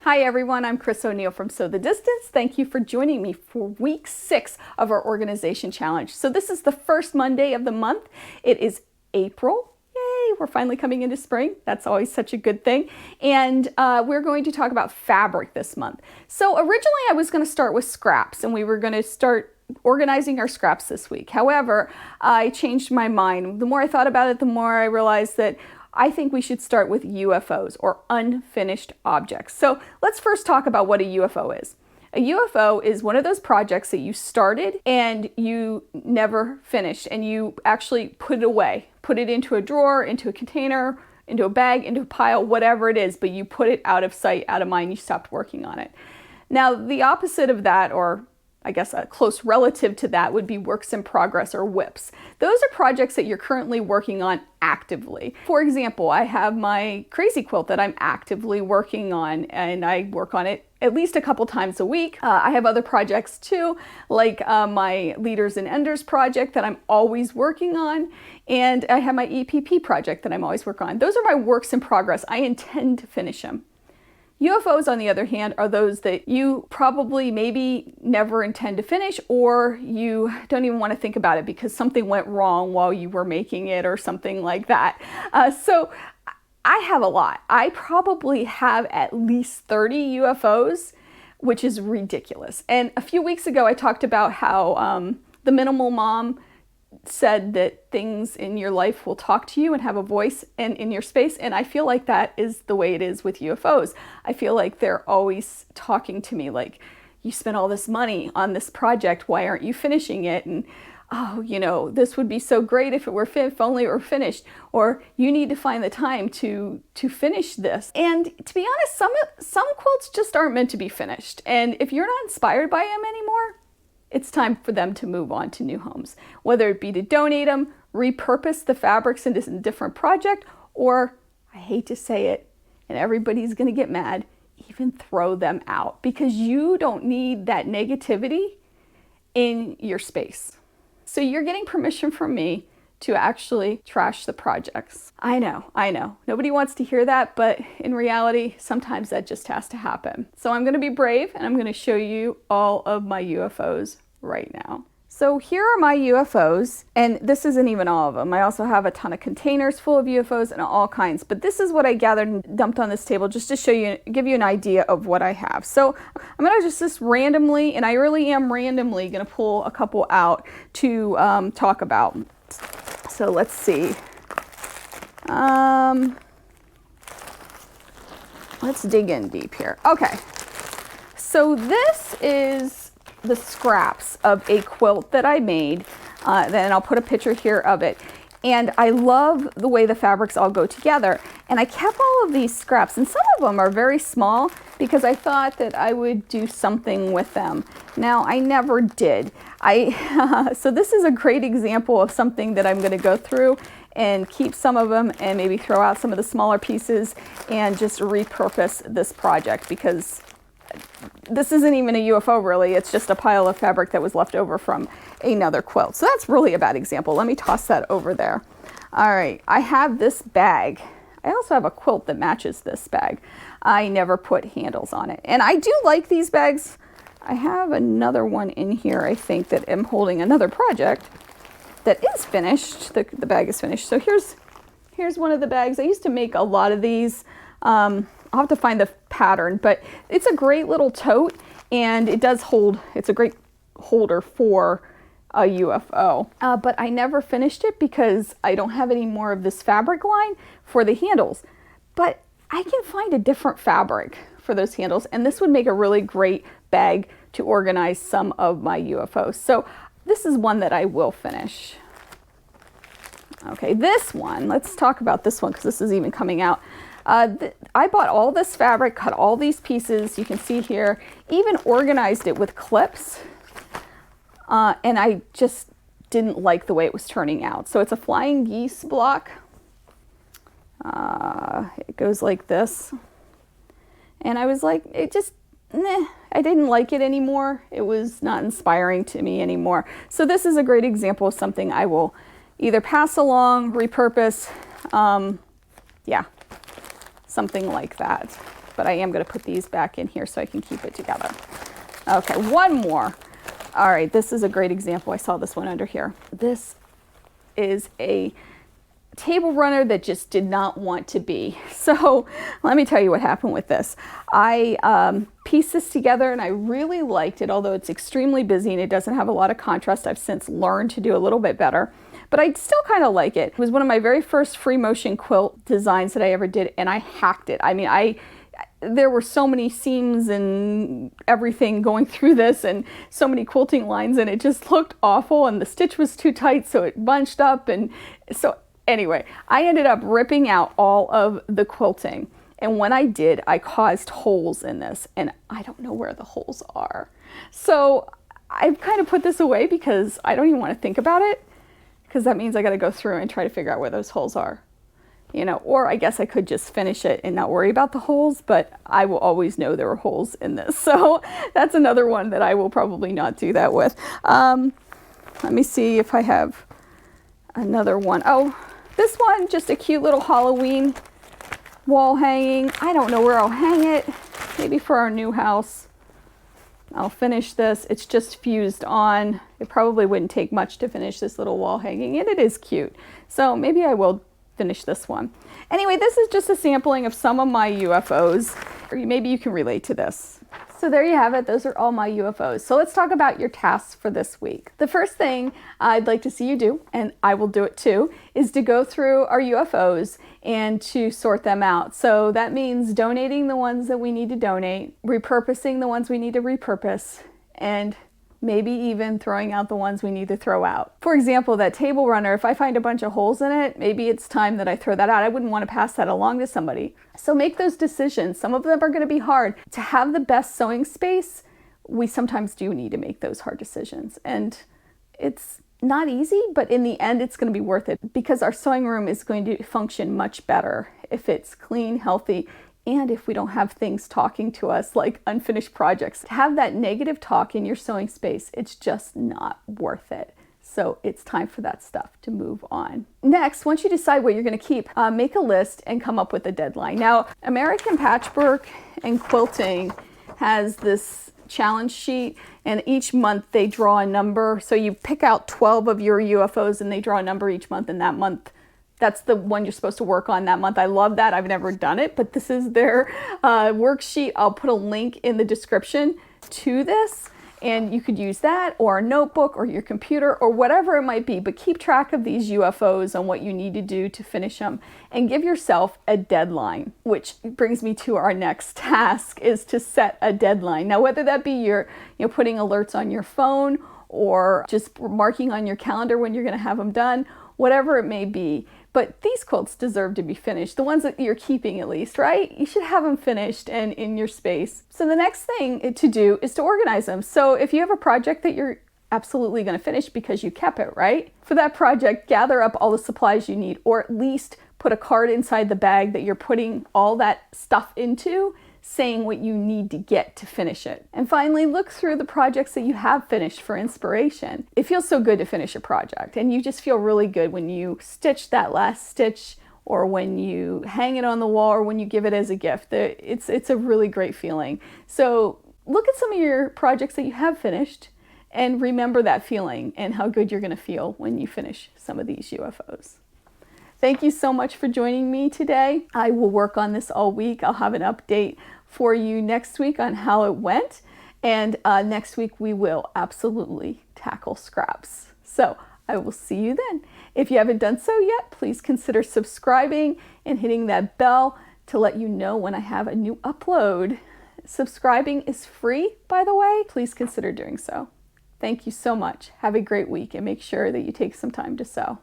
Hi everyone, I'm Chris O'Neill from Sew the Distance. Thank you for joining me for week 6 of our organization challenge. So this is the first Monday of the month. It is April. Yay, we're finally coming into spring. That's always such a good thing. And we're going to talk about fabric this month. So originally I was going to start with scraps and we were going to start organizing our scraps this week. However, I changed my mind. The more I thought about it, the more I realized that I think we should start with UFOs, or unfinished objects. So let's first talk about what a UFO is. A UFO is one of those projects that you started and you never finished, and you actually put it away, put it into a drawer, into a container, into a bag, into a pile, whatever it is, but you put it out of sight, out of mind, you stopped working on it. Now, the opposite of that, or I guess a close relative to that, would be works in progress, or WIPs. Those are projects that you're currently working on actively. For example, I have my crazy quilt that I'm actively working on, and I work on it at least a couple times a week. I have other projects too, like my Leaders and Enders project that I'm always working on, and I have my EPP project that I'm always working on. Those are my works in progress. I intend to finish them. UFOs, on the other hand, are those that you probably maybe never intend to finish, or you don't even want to think about it because something went wrong while you were making it or something like that. So I have a lot. I probably have at least 30 UFOs, which is ridiculous. And a few weeks ago, I talked about how the Minimal Mom said that things in your life will talk to you and have a voice and in your space, and I feel like that is the way it is with UFOs. I feel like they're always talking to me, like, you spent all this money on this project, why aren't you finishing it? And oh, you know, this would be so great if it were if only it were finished, or you need to find the time to finish this. And to be honest, some quilts just aren't meant to be finished, and if you're not inspired by them anymore, it's time for them to move on to new homes, whether it be to donate them, repurpose the fabrics into a different project, or, I hate to say it, and everybody's gonna get mad, even throw them out, because you don't need that negativity in your space. So you're getting permission from me to actually trash the projects. I know. Nobody wants to hear that, but in reality, sometimes that just has to happen. So I'm gonna be brave and I'm gonna show you all of my UFOs right now. So here are my UFOs, and this isn't even all of them. I also have a ton of containers full of UFOs and all kinds, but this is what I gathered and dumped on this table just to show you, give you an idea of what I have. So I'm gonna just randomly, and I really am randomly gonna pull a couple out to talk about. So let's see. Let's dig in deep here. Okay, so this is the scraps of a quilt that I made. Then I'll put a picture here of it. And I love the way the fabrics all go together. And I kept all of these scraps, and some of them are very small because I thought that I would do something with them. Now, I never did. So this is a great example of something that I'm going to go through and keep some of them and maybe throw out some of the smaller pieces and just repurpose this project, because this isn't even a UFO really, it's just a pile of fabric that was left over from another quilt. So that's really a bad example. Let me toss that over there. All right, I have this bag. I also have a quilt that matches this bag. I never put handles on it. And I do like these bags. I have another one in here, I think, that I'm holding another project that is finished. The bag is finished. So here's one of the bags. I used to make a lot of these. I'll have to find the pattern, but it's a great little tote, and it does hold, it's a great holder for a UFO. But I never finished it because I don't have any more of this fabric line for the handles. But I can find a different fabric for those handles, and this would make a really great bag to organize some of my UFOs. So this is one that I will finish. Okay, this one, let's talk about this one because this is even coming out. I bought all this fabric, cut all these pieces, you can see here, even organized it with clips, and I just didn't like the way it was turning out. So it's a flying geese block. It goes like this. And I was like, I didn't like it anymore. It was not inspiring to me anymore. So this is a great example of something I will either pass along, repurpose, yeah, something like that. but I am going to put these back in here so I can keep it together. Okay, one more. All right, this is a great example. I saw this one under here. This is a table runner that just did not want to be. So let me tell you what happened with this. I pieced this together and I really liked it, although it's extremely busy and it doesn't have a lot of contrast. I've since learned to do a little bit better, but I still kind of like it. It was one of my very first free motion quilt designs that I ever did, and I hacked it. I mean, there were so many seams and everything going through this and so many quilting lines, and it just looked awful, and the stitch was too tight, so it bunched up. And so anyway, I ended up ripping out all of the quilting. And when I did, I caused holes in this, and I don't know where the holes are. So I've kind of put this away because I don't even want to think about it, because that means I got to go through and try to figure out where those holes are. You know, or I guess I could just finish it and not worry about the holes, but I will always know there were holes in this. So that's another one that I will probably not do that with. Let me see if I have another one. Oh, this one, just a cute little Halloween wall hanging. I don't know where I'll hang it. Maybe for our new house. I'll finish this. It's just fused on. It probably wouldn't take much to finish this little wall hanging, and it is cute. So maybe I will finish this one. Anyway, this is just a sampling of some of my UFOs. Or maybe you can relate to this. So there you have it. Those are all my UFOs. So let's talk about your tasks for this week. The first thing I'd like to see you do, and I will do it too, is to go through our UFOs and to sort them out. So that means donating the ones that we need to donate, repurposing the ones we need to repurpose, and maybe even throwing out the ones we need to throw out. For example, that table runner, if I find a bunch of holes in it, maybe it's time that I throw that out. I wouldn't want to pass that along to somebody. So make those decisions. Some of them are going to be hard. To have the best sewing space, we sometimes do need to make those hard decisions. And it's not easy, but in the end, it's going to be worth it, because our sewing room is going to function much better if it's clean, healthy, and if we don't have things talking to us like unfinished projects. To have that negative talk in your sewing space, it's just not worth it. So it's time for that stuff to move on. Next, once you decide what you're going to keep, make a list and come up with a deadline. Now, American Patchwork and Quilting has this challenge sheet, and each month they draw a number. So you pick out 12 of your UFOs and they draw a number each month, and that month, that's the one you're supposed to work on that month. I love that. I've never done it, but this is their worksheet. I'll put a link in the description to this, and you could use that or a notebook or your computer or whatever it might be, but keep track of these UFOs and what you need to do to finish them, and give yourself a deadline, which brings me to our next task, is to set a deadline. Now, whether that be you're putting alerts on your phone or just marking on your calendar when you're going to have them done, whatever it may be. But these quilts deserve to be finished. The ones that you're keeping, at least, right? You should have them finished and in your space. So the next thing to do is to organize them. So if you have a project that you're absolutely going to finish because you kept it, right? For that project, gather up all the supplies you need, or at least put a card inside the bag that you're putting all that stuff into, saying what you need to get to finish it. And finally, look through the projects that you have finished for inspiration. It feels so good to finish a project, and you just feel really good when you stitch that last stitch, or when you hang it on the wall, or when you give it as a gift. It's a really great feeling. So look at some of your projects that you have finished and remember that feeling and how good you're going to feel when you finish some of these UFOs. Thank you so much for joining me today. I will work on this all week. I'll have an update for you next week on how it went. And next week we will absolutely tackle scraps. So I will see you then. If you haven't done so yet, please consider subscribing and hitting that bell to let you know when I have a new upload. Subscribing is free, by the way. Please consider doing so. Thank you so much. Have a great week, and make sure that you take some time to sew.